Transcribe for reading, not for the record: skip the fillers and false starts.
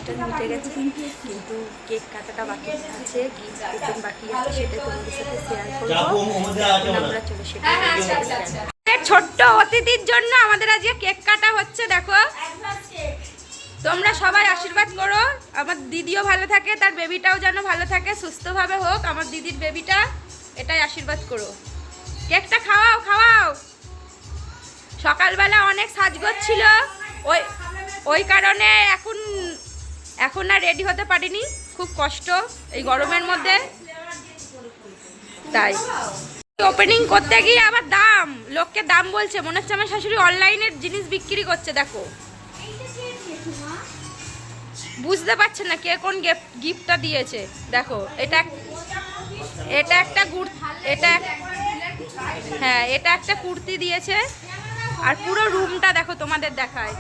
অনুষ্ঠান মিটে গেছে, কিন্তু কেক কাটাটা বাকি আছে, গিফট ওপেন বাকি আছে, সেটা তোমাদের সাথে শেয়ার করবো। আমরা চলো সেটা ছোট্ট অতিথির জন্য আমাদের আজকে কেক কাটা হচ্ছে। দেখো তোমরা সবাই আশীর্বাদ করো আমার দিদিও ভালো থাকে, তার বেবিটাও যেন ভালো থাকে, সুস্থভাবে হোক আমার দিদির বেবিটা, এটাই আশীর্বাদ করো। কেকটা খাওয়াও খাওয়াও। সকালবেলা অনেক সাজগোজ ছিল, ওই কারণে এখন আর রেডি হতে পারিনি, খুব কষ্ট এই গরমের মধ্যে, তাই ওপেনিং করতে গিয়ে আবার দাম, লোককে দাম বলছে, মনে হচ্ছে আমার শাশুড়ি অনলাইনের জিনিস বিক্রি করছে। দেখো বুঝতে পারছে না কে কোন গিফটটা দিয়েছে। দেখো এটা একটা হ্যাঁ এটা একটা কুর্তি দিয়েছে, আর পুরো রুমটা দেখো তোমাদের দেখায়।